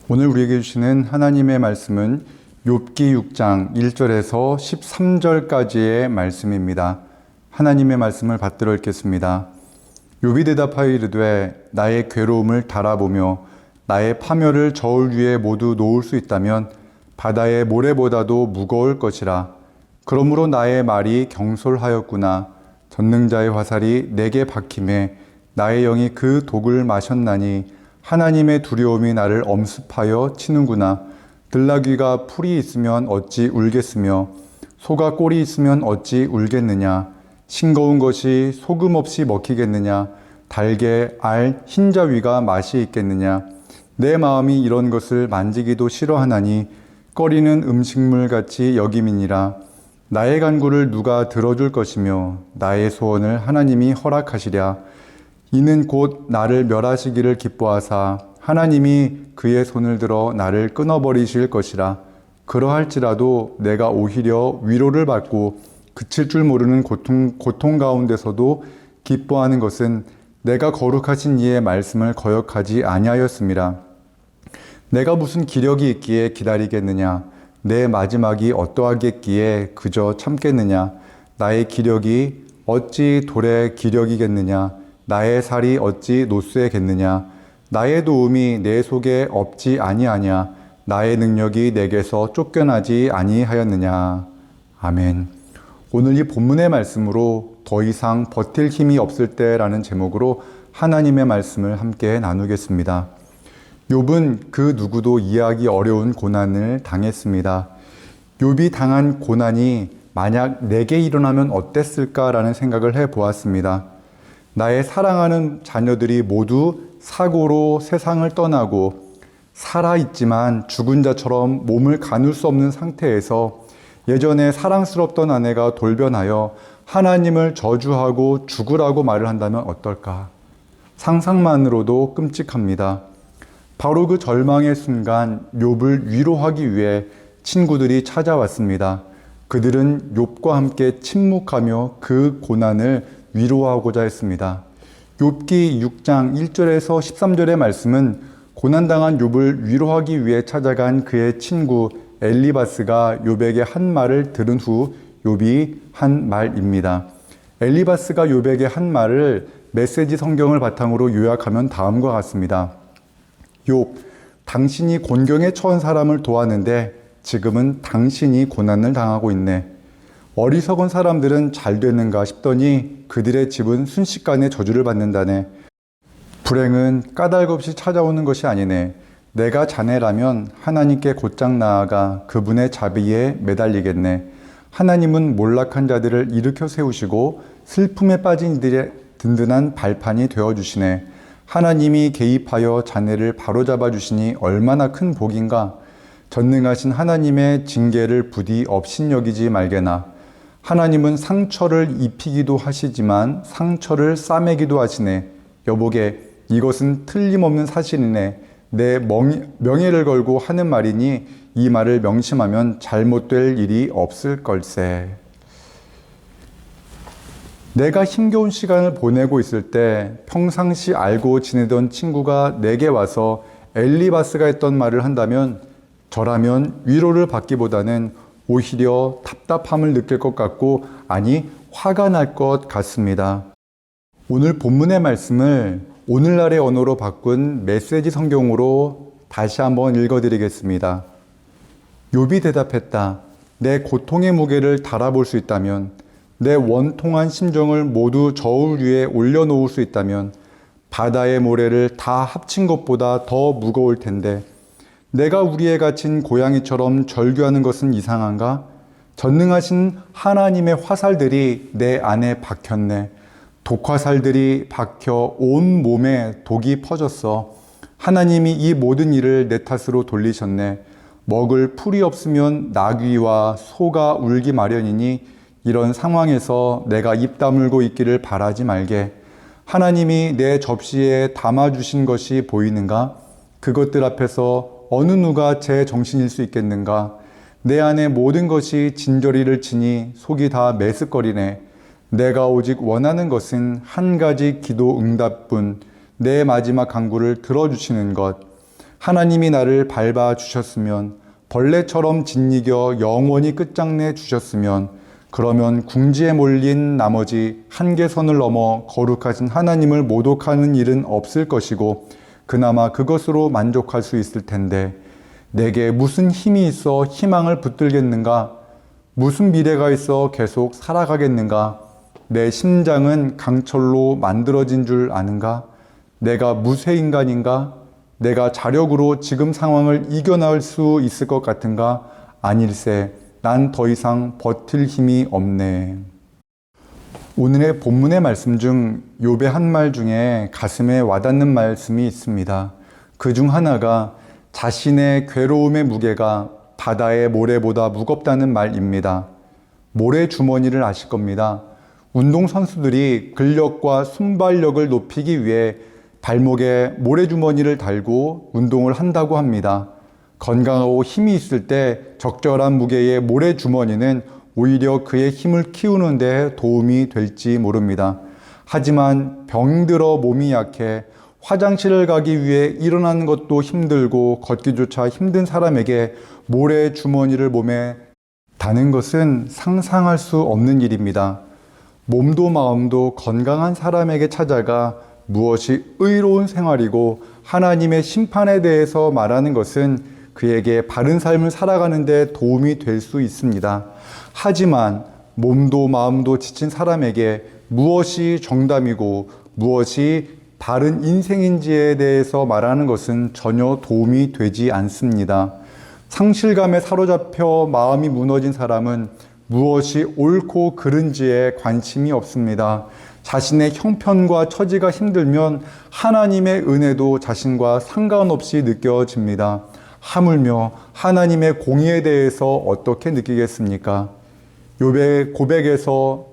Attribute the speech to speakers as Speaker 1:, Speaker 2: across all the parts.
Speaker 1: 오늘 우리에게 주시는 하나님의 말씀은 욥기 6장 1절에서 13절까지의 말씀입니다. 하나님의 말씀을 받들어 읽겠습니다. 욥이 대답하여 이르되 나의 괴로움을 달아보며 나의 파멸을 저울 위에 모두 놓을 수 있다면 바다의 모래보다도 무거울 것이라. 그러므로 나의 말이 경솔하였구나. 전능자의 화살이 내게 박힘에 나의 영이 그 독을 마셨나니 하나님의 두려움이 나를 엄습하여 치는구나. 들나귀가 풀이 있으면 어찌 울겠으며 소가 꼴이 있으면 어찌 울겠느냐. 싱거운 것이 소금 없이 먹히겠느냐. 달게 알 흰자위가 맛이 있겠느냐. 내 마음이 이런 것을 만지기도 싫어하나니 꺼리는 음식물같이 여김이니라. 나의 간구를 누가 들어줄 것이며 나의 소원을 하나님이 허락하시랴. 이는 곧 나를 멸하시기를 기뻐하사 하나님이 그의 손을 들어 나를 끊어버리실 것이라. 그러할지라도 내가 오히려 위로를 받고 그칠 줄 모르는 고통 가운데서도 기뻐하는 것은 내가 거룩하신 이의 말씀을 거역하지 아니하였음이라. 내가 무슨 기력이 있기에 기다리겠느냐. 내 마지막이 어떠하겠기에 그저 참겠느냐. 나의 기력이 어찌 돌의 기력이겠느냐. 나의 살이 어찌 노쇠겠느냐. 나의 도움이 내 속에 없지 아니하냐. 나의 능력이 내게서 쫓겨나지 아니하였느냐. 아멘. 오늘 이 본문의 말씀으로 더 이상 버틸 힘이 없을 때라는 제목으로 하나님의 말씀을 함께 나누겠습니다. 욥은 그 누구도 이해하기 어려운 고난을 당했습니다. 욥이 당한 고난이 만약 내게 일어나면 어땠을까라는 생각을 해보았습니다. 나의 사랑하는 자녀들이 모두 사고로 세상을 떠나고 살아있지만 죽은 자처럼 몸을 가눌 수 없는 상태에서 예전에 사랑스럽던 아내가 돌변하여 하나님을 저주하고 죽으라고 말을 한다면 어떨까? 상상만으로도 끔찍합니다. 바로 그 절망의 순간 욥을 위로하기 위해 친구들이 찾아왔습니다. 그들은 욥과 함께 침묵하며 그 고난을 위로하고자 했습니다. 욥기 6장 1절에서 13절의 말씀은 고난당한 욥을 위로하기 위해 찾아간 그의 친구 엘리바스가 욥에게 한 말을 들은 후 욥이 한 말입니다. 엘리바스가 욥에게 한 말을 메시지 성경을 바탕으로 요약하면 다음과 같습니다. 욥, 당신이 곤경에 처한 사람을 도왔는데 지금은 당신이 고난을 당하고 있네. 어리석은 사람들은 잘 되는가 싶더니 그들의 집은 순식간에 저주를 받는다네. 불행은 까닭없이 찾아오는 것이 아니네. 내가 자네라면 하나님께 곧장 나아가 그분의 자비에 매달리겠네. 하나님은 몰락한 자들을 일으켜 세우시고 슬픔에 빠진 이들의 든든한 발판이 되어주시네. 하나님이 개입하여 자네를 바로잡아 주시니 얼마나 큰 복인가. 전능하신 하나님의 징계를 부디 업신여기지 말게나. 하나님은 상처를 입히기도 하시지만 상처를 싸매기도 하시네. 여보게, 이것은 틀림없는 사실이네. 내 명예를 걸고 하는 말이니 이 말을 명심하면 잘못될 일이 없을 걸세. 내가 힘겨운 시간을 보내고 있을 때 평상시 알고 지내던 친구가 내게 와서 엘리바스가 했던 말을 한다면 저라면 위로를 받기보다는 오히려 답답함을 느낄 것 같고, 아니 화가 날 것 같습니다. 오늘 본문의 말씀을 오늘날의 언어로 바꾼 메시지 성경으로 다시 한번 읽어드리겠습니다. 욥이 대답했다. 내 고통의 무게를 달아볼 수 있다면, 내 원통한 심정을 모두 저울 위에 올려놓을 수 있다면 바다의 모래를 다 합친 것보다 더 무거울 텐데 내가 우리에 갇힌 고양이처럼 절규하는 것은 이상한가? 전능하신 하나님의 화살들이 내 안에 박혔네. 독화살들이 박혀 온 몸에 독이 퍼졌어. 하나님이 이 모든 일을 내 탓으로 돌리셨네. 먹을 풀이 없으면 나귀와 소가 울기 마련이니 이런 상황에서 내가 입 다물고 있기를 바라지 말게. 하나님이 내 접시에 담아주신 것이 보이는가? 그것들 앞에서 어느 누가 제 정신일 수 있겠는가? 내 안에 모든 것이 진저리를 치니 속이 다 메스꺼리네. 내가 오직 원하는 것은 한 가지 기도 응답뿐, 내 마지막 간구를 들어주시는 것. 하나님이 나를 밟아 주셨으면, 벌레처럼 짓이겨 영원히 끝장내 주셨으면, 그러면 궁지에 몰린 나머지 한계선을 넘어 거룩하신 하나님을 모독하는 일은 없을 것이고 그나마 그것으로 만족할 수 있을 텐데, 내게 무슨 힘이 있어 희망을 붙들겠는가? 무슨 미래가 있어 계속 살아가겠는가? 내 심장은 강철로 만들어진 줄 아는가? 내가 무쇠인간인가? 내가 자력으로 지금 상황을 이겨나갈 수 있을 것 같은가? 아닐세, 난 더 이상 버틸 힘이 없네. 오늘의 본문의 말씀 중 욥의 한 말 중에 가슴에 와닿는 말씀이 있습니다. 그 중 하나가 자신의 괴로움의 무게가 바다의 모래보다 무겁다는 말입니다. 모래 주머니를 아실 겁니다. 운동선수들이 근력과 순발력을 높이기 위해 발목에 모래주머니를 달고 운동을 한다고 합니다. 건강하고 힘이 있을 때 적절한 무게의 모래주머니는 오히려 그의 힘을 키우는 데 도움이 될지 모릅니다. 하지만 병들어 몸이 약해 화장실을 가기 위해 일어나는 것도 힘들고 걷기조차 힘든 사람에게 모래주머니를 몸에 다는 것은 상상할 수 없는 일입니다. 몸도 마음도 건강한 사람에게 찾아가 무엇이 의로운 생활이고 하나님의 심판에 대해서 말하는 것은 그에게 바른 삶을 살아가는 데 도움이 될 수 있습니다. 하지만 몸도 마음도 지친 사람에게 무엇이 정답이고 무엇이 바른 인생인지에 대해서 말하는 것은 전혀 도움이 되지 않습니다. 상실감에 사로잡혀 마음이 무너진 사람은 무엇이 옳고 그른지에 관심이 없습니다. 자신의 형편과 처지가 힘들면 하나님의 은혜도 자신과 상관없이 느껴집니다. 하물며 하나님의 공의에 대해서 어떻게 느끼겠습니까? 욥의 고백에서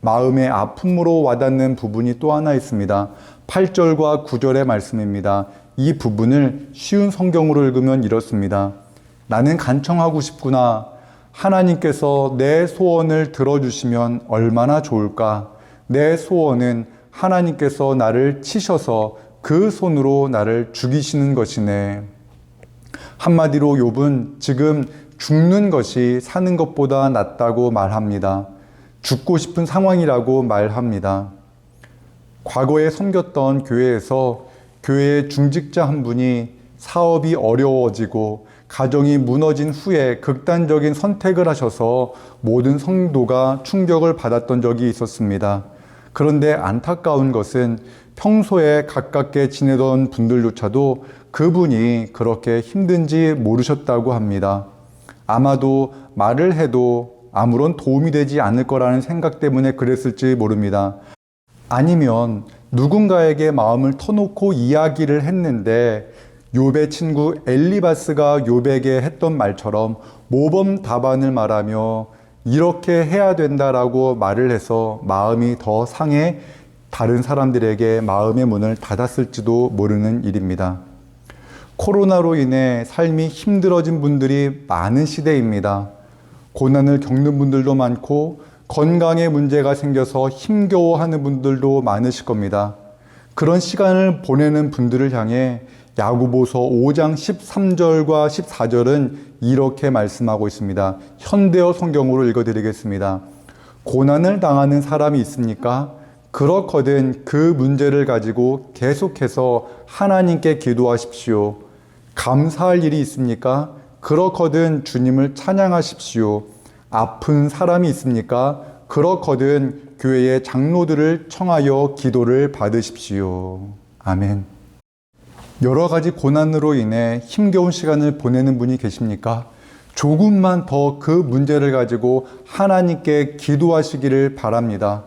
Speaker 1: 마음의 아픔으로 와닿는 부분이 또 하나 있습니다. 8절과 9절의 말씀입니다. 이 부분을 쉬운 성경으로 읽으면 이렇습니다. 나는 간청하고 싶구나. 하나님께서 내 소원을 들어주시면 얼마나 좋을까. 내 소원은 하나님께서 나를 치셔서 그 손으로 나를 죽이시는 것이네. 한마디로 욥은 지금 죽는 것이 사는 것보다 낫다고 말합니다. 죽고 싶은 상황이라고 말합니다. 과거에 섬겼던 교회에서 교회의 중직자 한 분이 사업이 어려워지고 가정이 무너진 후에 극단적인 선택을 하셔서 모든 성도가 충격을 받았던 적이 있었습니다. 그런데 안타까운 것은 평소에 가깝게 지내던 분들조차도 그분이 그렇게 힘든지 모르셨다고 합니다. 아마도 말을 해도 아무런 도움이 되지 않을 거라는 생각 때문에 그랬을지 모릅니다. 아니면 누군가에게 마음을 터놓고 이야기를 했는데 욥의 친구 엘리바스가 욥에게 했던 말처럼 모범 답안을 말하며 이렇게 해야 된다라고 말을 해서 마음이 더 상해 다른 사람들에게 마음의 문을 닫았을지도 모르는 일입니다. 코로나로 인해 삶이 힘들어진 분들이 많은 시대입니다. 고난을 겪는 분들도 많고 건강에 문제가 생겨서 힘겨워하는 분들도 많으실 겁니다. 그런 시간을 보내는 분들을 향해 야고보서 5장 13절과 14절은 이렇게 말씀하고 있습니다. 현대어 성경으로 읽어드리겠습니다. 고난을 당하는 사람이 있습니까? 그렇거든 그 문제를 가지고 계속해서 하나님께 기도하십시오. 감사할 일이 있습니까? 그렇거든 주님을 찬양하십시오. 아픈 사람이 있습니까? 그렇거든 교회의 장로들을 청하여 기도를 받으십시오. 아멘. 여러 가지 고난으로 인해 힘겨운 시간을 보내는 분이 계십니까? 조금만 더 그 문제를 가지고 하나님께 기도하시기를 바랍니다.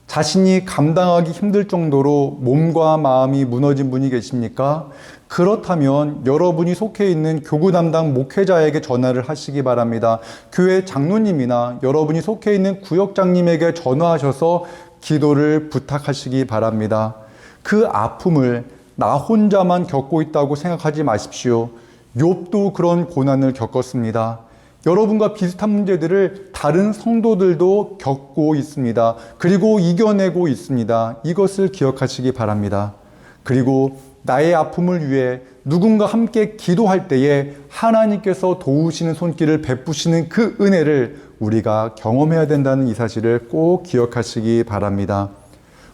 Speaker 1: 자신이 감당하기 힘들 정도로 몸과 마음이 무너진 분이 계십니까? 그렇다면 여러분이 속해 있는 교구 담당 목회자에게 전화를 하시기 바랍니다. 교회 장로님이나 여러분이 속해 있는 구역장님에게 전화하셔서 기도를 부탁하시기 바랍니다. 그 아픔을 나 혼자만 겪고 있다고 생각하지 마십시오. 욥도 그런 고난을 겪었습니다. 여러분과 비슷한 문제들을 다른 성도들도 겪고 있습니다. 그리고 이겨내고 있습니다. 이것을 기억하시기 바랍니다. 그리고 나의 아픔을 위해 누군가 함께 기도할 때에 하나님께서 도우시는 손길을 베푸시는 그 은혜를 우리가 경험해야 된다는 이 사실을 꼭 기억하시기 바랍니다.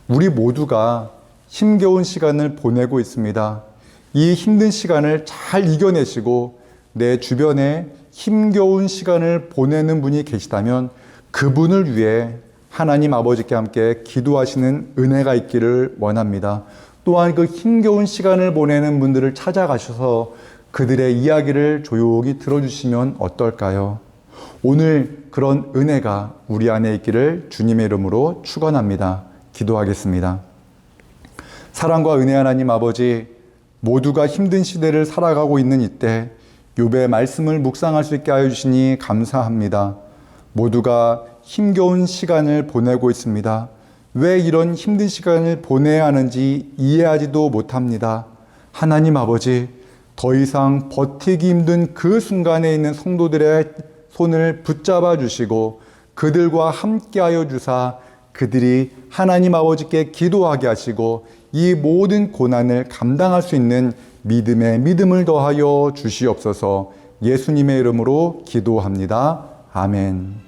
Speaker 1: 우리 모두가 힘겨운 시간을 보내고 있습니다. 이 힘든 시간을 잘 이겨내시고 내 주변에 힘겨운 시간을 보내는 분이 계시다면 그분을 위해 하나님 아버지께 함께 기도하시는 은혜가 있기를 원합니다. 또한 그 힘겨운 시간을 보내는 분들을 찾아가셔서 그들의 이야기를 조용히 들어주시면 어떨까요? 오늘 그런 은혜가 우리 안에 있기를 주님의 이름으로 축원합니다. 기도하겠습니다. 사랑과 은혜 하나님 아버지, 모두가 힘든 시대를 살아가고 있는 이때 욥의 말씀을 묵상할 수 있게 하여 주시니 감사합니다. 모두가 힘겨운 시간을 보내고 있습니다. 왜 이런 힘든 시간을 보내야 하는지 이해하지도 못합니다. 하나님 아버지, 더 이상 버티기 힘든 그 순간에 있는 성도들의 손을 붙잡아 주시고 그들과 함께하여 주사 그들이 하나님 아버지께 기도하게 하시고 이 모든 고난을 감당할 수 있는 믿음에 믿음을 더하여 주시옵소서. 예수님의 이름으로 기도합니다. 아멘.